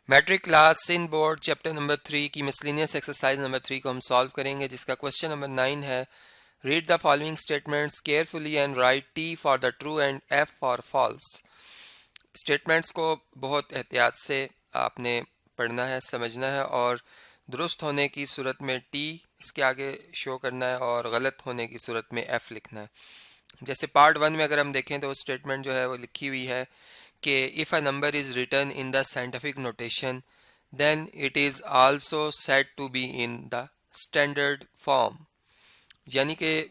Matric class Sindh board chapter number 3 की miscellaneous exercise number 3 को हम सॉल्व करेंगे, जिसका क्वेश्चन नंबर 9 है। Read the following statements carefully and write T for the true and F for false. Statements को बहुत एहतियात से आपने पढ़ना है, समझना है और दुरुस्त होने की सूरत में टी इसके आगे शो करना है और गलत होने की सूरत में एफ लिखना है। जैसे पार्ट 1 में अगर हम देखें तो स्टेटमेंट जो है वो लिखी हुई है कि if a number is written in the scientific notation then it is also said to be in the standard form. यानी कि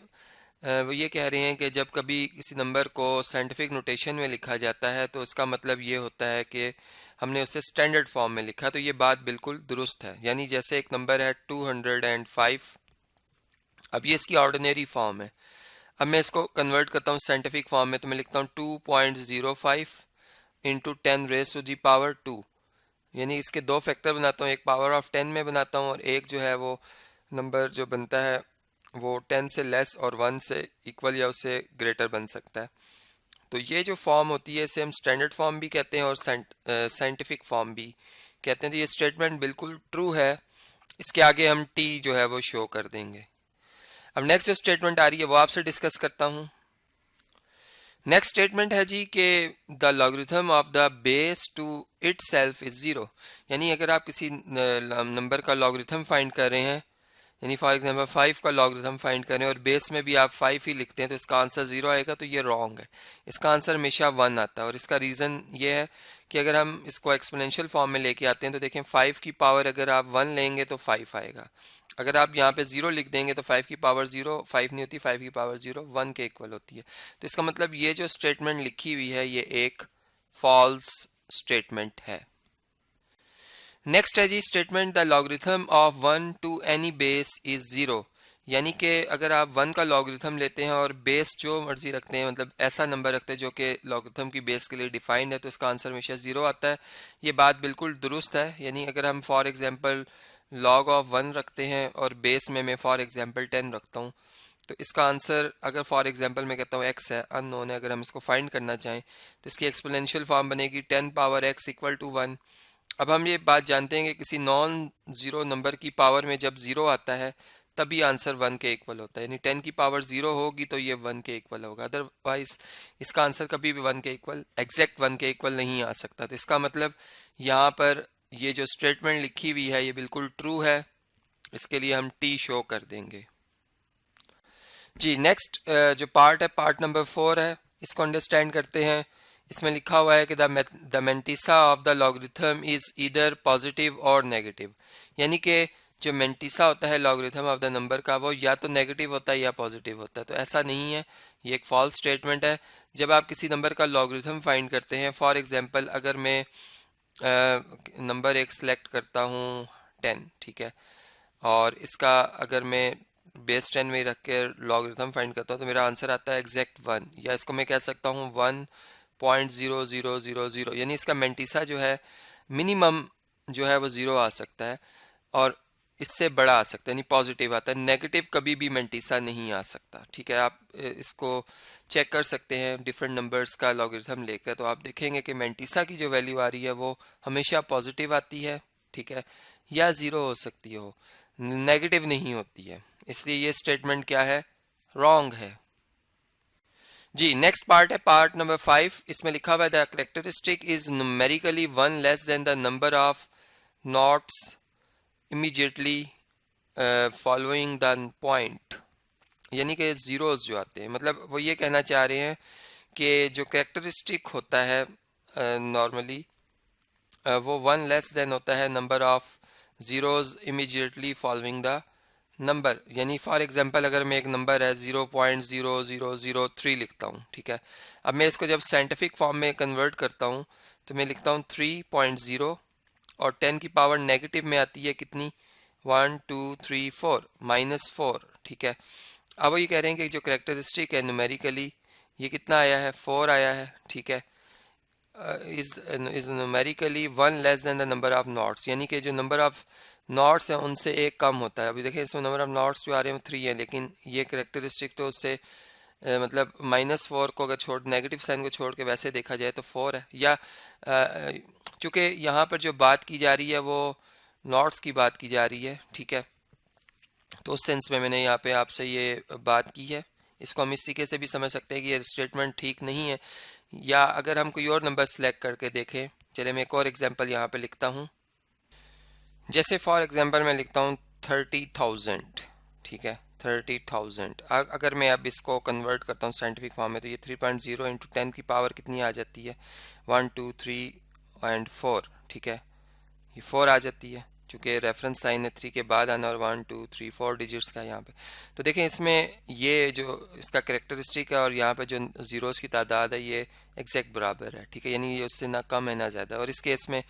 वो ये कह रहे हैं कि जब कभी किसी नंबर को साइंटिफिक नोटेशन में लिखा जाता है तो इसका मतलब ये होता है कि हमने उसे स्टैंडर्ड फॉर्म में लिखा। तो ये बात बिल्कुल दुरुस्त है। यानी जैसे एक नंबर है 205, अब ये इसकी ऑर्डिनरी फॉर्म है। अब मैं इसको कन्वर्ट करता हूँ साइंटिफिक फॉर्म में, तो मैं लिखता हूँ 2.05 इंटू 10⁻², यानी इसके दो फैक्टर बनाता हूँ, एक पावर ऑफ 10 में बनाता हूँ और एक जो है वो नंबर जो बनता है वो 10 से लेस और 1 से इक्वल या उससे ग्रेटर बन सकता है। तो ये जो फॉर्म होती है इसे हम स्टैंडर्ड फॉर्म भी कहते हैं और साइंटिफिक फॉर्म भी कहते हैं। तो ये स्टेटमेंट बिल्कुल ट्रू है। इसके आगे हम टी जो है वो शो कर देंगे। अब नेक्स्ट जो स्टेटमेंट आ रही है वो आपसे डिस्कस करता हूँ। नेक्स्ट स्टेटमेंट है जी कि the logarithm of the base to itself is zero. यानी अगर आप किसी नंबर का लॉगरिथम फाइंड कर रहे हैं, यानी फॉर एग्जांपल 5 का लॉगरिथम फाइंड करें और बेस में भी आप 5 ही लिखते हैं तो इसका आंसर 0 आएगा, तो ये रॉन्ग है। इसका आंसर हमेशा 1 आता है और इसका रीज़न ये है कि अगर हम इसको एक्सपोनेंशियल फॉर्म में लेके आते हैं तो देखें 5 की पावर अगर आप 1 लेंगे तो 5 आएगा। अगर आप यहाँ पे 0 लिख देंगे तो 5 की पावर 0 5 नहीं होती, 5 की पावर 0 1 के इक्वल होती है। तो इसका मतलब ये जो स्टेटमेंट लिखी हुई है ये एक फॉल्स स्टेटमेंट है। नेक्स्ट है G statement the logarithm of 1 to any base is 0। यानी कि अगर आप 1 का लॉगरिथम लेते हैं और बेस जो मर्जी रखते हैं, मतलब ऐसा नंबर रखते हैं जो कि लॉगरिथम की बेस के लिए डिफाइंड है, तो इसका आंसर हमेशा 0 आता है। ये बात बिल्कुल दुरुस्त है। यानी अगर हम फॉर एग्जांपल लॉग ऑफ 1 रखते हैं और बेस में मैं फॉर एग्जांपल 10 रखता हूँ, तो इसका आंसर अगर फॉर एग्जांपल मैं कहता हूँ x है, अननोन है, अगर हम इसको फाइंड करना चाहें तो इसकी एक्सपोनेंशियल फॉर्म बनेगी 10 पावर x इक्वल टू 1। अब हम ये बात जानते हैं कि किसी नॉन ज़ीरो नंबर की पावर में जब 0 आता है तभी आंसर 1 के इक्वल होता है। यानी 10 की पावर 0 होगी तो ये 1 के इक्वल होगा, अदरवाइज इसका आंसर कभी भी 1 के इक्वल एग्जैक्ट 1 के इक्वल नहीं आ सकता। तो इसका मतलब यहाँ पर ये जो स्टेटमेंट लिखी हुई है ये बिल्कुल ट्रू है। इसके लिए हम टी शो कर देंगे जी। नेक्स्ट जो पार्ट है पार्ट नंबर 4 है, इसको अंडरस्टैंड करते हैं। इसमें लिखा हुआ है कि the mantissa of the logarithm is either positive और नेगेटिव। यानी कि जो मेंटिसा होता है लॉगरिथम ऑफ द नंबर का वो या तो नेगेटिव होता है या पॉजिटिव होता है। तो ऐसा नहीं है, ये एक फॉल्स स्टेटमेंट है। जब आप किसी नंबर का लॉगरिथम फाइंड करते हैं, फॉर एग्जांपल अगर मैं नंबर एक सिलेक्ट करता हूँ 10, ठीक है, और इसका अगर मैं बेस 10 में रख के लॉगरिथम फाइंड करता हूँ तो मेरा आंसर आता है एग्जैक्ट 1, या इसको मैं कह सकता हूँ 1.0000। यानी इसका मेंटिसा जो है मिनिमम जो है वो 0 आ सकता है और इससे बड़ा आ सकता है, यानी पॉजिटिव आता है। नेगेटिव कभी भी मेंटिसा नहीं आ सकता, ठीक है। आप इसको चेक कर सकते हैं डिफरेंट नंबर्स का लॉगरिथम लेकर, तो आप देखेंगे कि मेंटिसा की जो वैल्यू आ रही है वो हमेशा पॉजिटिव आती है, ठीक है, या 0 हो सकती है, हो नेगेटिव नहीं होती है। इसलिए ये स्टेटमेंट क्या है, रॉन्ग है जी। नेक्स्ट पार्ट है पार्ट नंबर 5। इसमें लिखा हुआ है the characteristic is numerically 1 less than the number of noughts immediately following the point. यानी कि जीरोस जो आते हैं, मतलब वो ये कहना चाह रहे हैं कि जो कैरेक्टरिस्टिक होता है नॉर्मली वो 1 लेस देन होता है number of zeros immediately following the number. यानी फॉर एग्जांपल अगर मैं एक नंबर है 0.0003 लिखता हूँ, ठीक है, अब मैं इसको जब साइंटिफिक फॉर्म में कन्वर्ट करता हूँ तो मैं लिखता हूँ 3.0 और 10 की पावर नेगेटिव में आती है कितनी, 1 2 3 4 -4, ठीक है। अब वो ये कह रहे हैं कि जो कैरेक्टरिस्टिक है न्यूमेरिकली ये कितना आया है, 4 आया है, ठीक है, is numerically 1 less than the number of noughts. यानी कि जो नंबर ऑफ नॉट्स हैं उनसे एक कम होता है। अभी देखिए इसमें नंबर ऑफ नॉट्स जो आ रहे हैं 3 है, लेकिन ये कैरेक्टरिस्टिक तो उससे मतलब -4 को अगर छोड़ नेगेटिव साइन को छोड़ के वैसे देखा जाए तो 4 है, या चूँकि यहाँ पर जो बात की जा रही है वो नॉट्स की बात की जा रही है, ठीक है, तो उस सेंस में मैंने यहाँ पे आपसे ये बात की है। इसको हम इस तरीके से भी समझ सकते हैं कि ये स्टेटमेंट ठीक नहीं है, या अगर हम कोई और नंबर सेलेक्ट करके देखें। चलिए मैं एक और एग्जांपल यहाँ पे लिखता हूँ। जैसे फॉर एग्जांपल मैं लिखता हूँ 30,000, ठीक है, 30,000। अगर मैं अब इसको कन्वर्ट करता हूँ साइंटिफिक फॉर्म में, तो ये 3.0 इंटू 10 की पावर कितनी आ जाती है, 1 2 3 एंड 4, ठीक है, ये 4 आ जाती है, चूँकि रेफरेंस साइन है 3 के बाद आना, और 1 2 3 4 डिजिट्स का यहाँ पे। तो देखें इसमें ये जो इसका करेक्टरिस्टिक है और यहाँ पे जो ज़ीरोज़ की तादाद है ये एग्जैक्ट बराबर है, ठीक है, यानी ये उससे ना कम है ना ज़्यादा। और इस केस में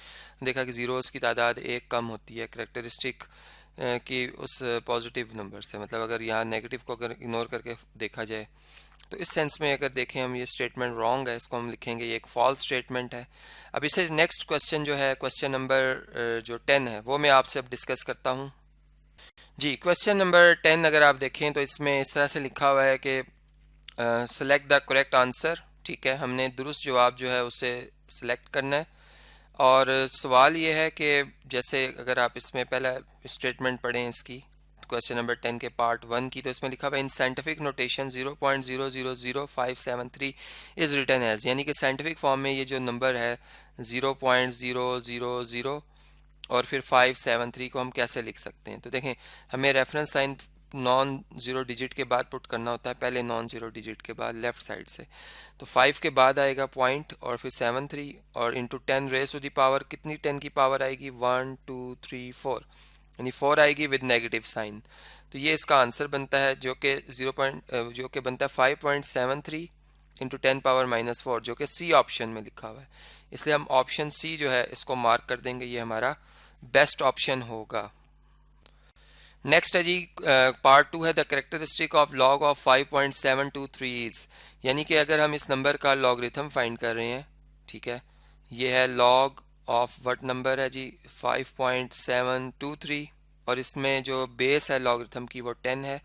देखा कि ज़ीरोज़ की तादाद एक कम होती है करेक्टरिस्टिक कि उस पॉजिटिव नंबर से, मतलब अगर यहाँ नेगेटिव को अगर इग्नोर करके देखा जाए, तो इस सेंस में अगर देखें हम ये स्टेटमेंट रॉन्ग है, इसको हम लिखेंगे ये एक फॉल्स स्टेटमेंट है। अब इसे नेक्स्ट क्वेश्चन जो है, क्वेश्चन नंबर जो 10 है, वो मैं आपसे अब डिस्कस करता हूँ। जी, क्वेश्चन नंबर 10 अगर आप देखें तो इसमें इस तरह से लिखा हुआ है कि सेलेक्ट द करेक्ट आंसर, ठीक है, हमने दुरुस्त जवाब जो है उसे सिलेक्ट करना है। और सवाल ये है कि जैसे अगर आप इसमें पहला स्टेटमेंट पढ़ें इसकी, क्वेश्चन नंबर 10 के पार्ट 1 की, तो इसमें लिखा हुआ है in scientific notation 0.000573 is written as, यानी कि साइंटिफिक फॉर्म में ये जो नंबर है 0.000 और फिर 573 को हम कैसे लिख सकते हैं। तो देखें हमें reference sign non zero digit के बाद पुट करना होता है, पहले नॉन ज़ीरो डिजिट के बाद लेफ्ट साइड से, तो 5 के बाद आएगा पॉइंट और फिर 73 और into 10 raise to the power, कितनी 10 की पावर आएगी, 1 2 3 4, यानी 4 आएगी विद नेगेटिव साइन। तो ये इसका आंसर बनता है जो कि जो कि बनता है 5.73 इंटू 10 पावर -4, जो कि सी ऑप्शन में लिखा हुआ है। इसलिए हम ऑप्शन सी जो है इसको मार्क कर देंगे, ये हमारा बेस्ट ऑप्शन होगा। नेक्स्ट है जी पार्ट 2 है the characteristic of log of 5.723 is, यानी कि अगर हम इस नंबर का लॉगरिथम फाइंड कर रहे हैं, ठीक है, ये है लॉग ऑफ व्हाट नंबर है जी 5.723, और इसमें जो बेस है लॉगरिथम की वो 10 है।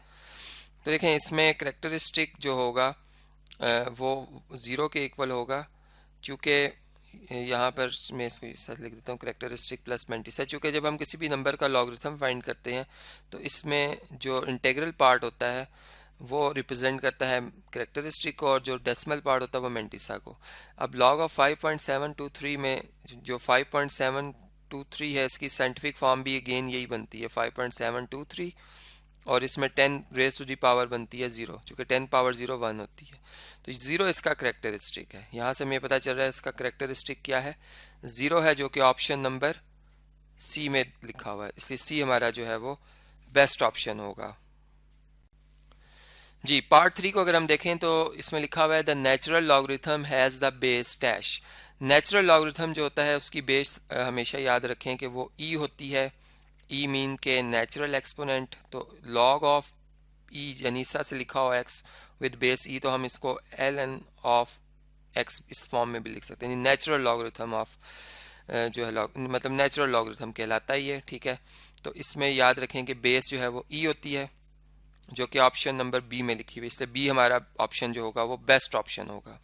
तो देखें इसमें करेक्टरिस्टिक जो होगा वो ज़ीरो के इक्वल होगा, चूँकि यहाँ पर मैं इसको इस तरह लिख देता हूँ करेक्टरिस्टिक प्लस मेंटिस है। चूँकि जब हम किसी भी नंबर का लॉगरिथम फाइंड करते हैं तो इसमें जो इंटीग्रल पार्ट होता है वो रिप्रेजेंट करता है करेक्टरिस्टिक को, और जो डेसिमल पार्ट होता है वो मेंटिसा को। अब log ऑफ 5.723 में जो 5.723 है इसकी साइंटिफिक फॉर्म भी अगेन यही बनती है 5.723, और इसमें 10 रेज टू दी पावर बनती है 0, चूँकि 10 पावर 0 1 होती है। तो 0 इसका करेक्टरिस्टिक है। यहाँ से हमें पता चल रहा है इसका करेक्टरिस्टिक क्या है, 0 है, जो कि ऑप्शन नंबर सी में लिखा हुआ है, इसलिए सी हमारा जो है वो बेस्ट ऑप्शन होगा। जी, पार्ट 3 को अगर हम देखें तो इसमें लिखा हुआ है the natural logarithm has the base dash. Natural logarithm जो होता है उसकी बेस हमेशा याद रखें कि वो ई होती है, ई मीन के नेचुरल एक्सपोनेंट। तो लॉग ऑफ ई जनीसा से लिखा हो एक्स विद बेस ई, तो हम इसको एल एन ऑफ एक्स इस फॉर्म में भी लिख सकते हैं। नेचुरल लॉगरिथम ऑफ जो है मतलब नेचुरल लॉगरिथम कहलाता ही है, ठीक है। तो इसमें याद रखें कि बेस जो है वो ई होती है, जो कि ऑप्शन नंबर बी में लिखी हुई, इसलिए बी हमारा ऑप्शन जो होगा वो बेस्ट ऑप्शन होगा।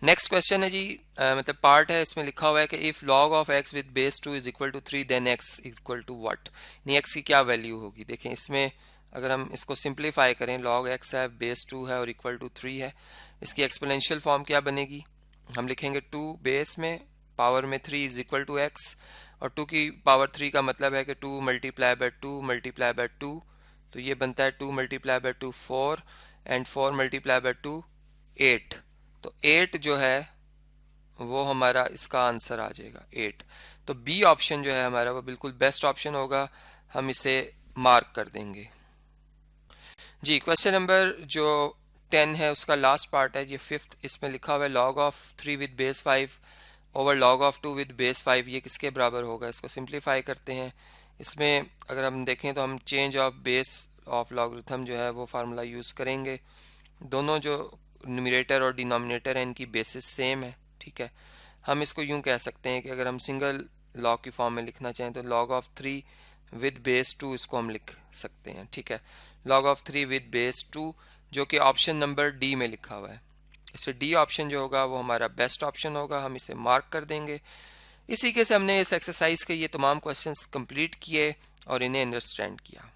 नेक्स्ट क्वेश्चन है जी मतलब पार्ट है, इसमें लिखा हुआ है कि if log of x with base 2 is equal to 3 then x equal to what, यानी x की क्या वैल्यू होगी। देखें इसमें अगर हम इसको सिंप्लीफाई करें, log x है, बेस 2 है और इक्वल टू 3 है, इसकी एक्सपोनेंशियल फॉर्म क्या बनेगी, हम लिखेंगे 2 बेस में पावर में 3 इज इक्वल टू x, और 2 की पावर 3 का मतलब है कि 2 मल्टीप्लाई बाय 2 मल्टीप्लाई बाय 2, तो ये बनता है 2 multiply by 2 4 and 4 multiply by 2 8। तो 8 जो है वो हमारा इसका आंसर आ जाएगा 8। तो बी ऑप्शन जो है हमारा वो बिल्कुल बेस्ट ऑप्शन होगा, हम इसे मार्क कर देंगे। जी, क्वेश्चन नंबर जो 10 है उसका लास्ट पार्ट है, ये फिफ्थ, इसमें लिखा हुआ है log of 3 with base 5 over log of 2 with base 5, ये किसके बराबर होगा। इसको सिंप्लीफाई करते हैं। इसमें अगर हम देखें तो हम change of base of logarithm जो है वो फार्मूला यूज़ करेंगे। दोनों जो न्यूमरेटर और डिनोमिनेटर है इनकी बेसिस सेम है, ठीक है। हम इसको यूं कह सकते हैं कि अगर हम सिंगल लॉग की फॉर्म में लिखना चाहें तो log ऑफ 3 विद बेस 2 इसको हम लिख सकते हैं, ठीक है। log ऑफ 3 विद बेस 2 जो कि ऑप्शन नंबर डी में लिखा हुआ है, इससे डी ऑप्शन जो होगा वो हमारा बेस्ट ऑप्शन होगा, हम इसे मार्क कर देंगे। इसी के से हमने इस एक्सरसाइज के ये तमाम क्वेश्चंस कंप्लीट किए और इन्हें अंडरस्टैंड किया।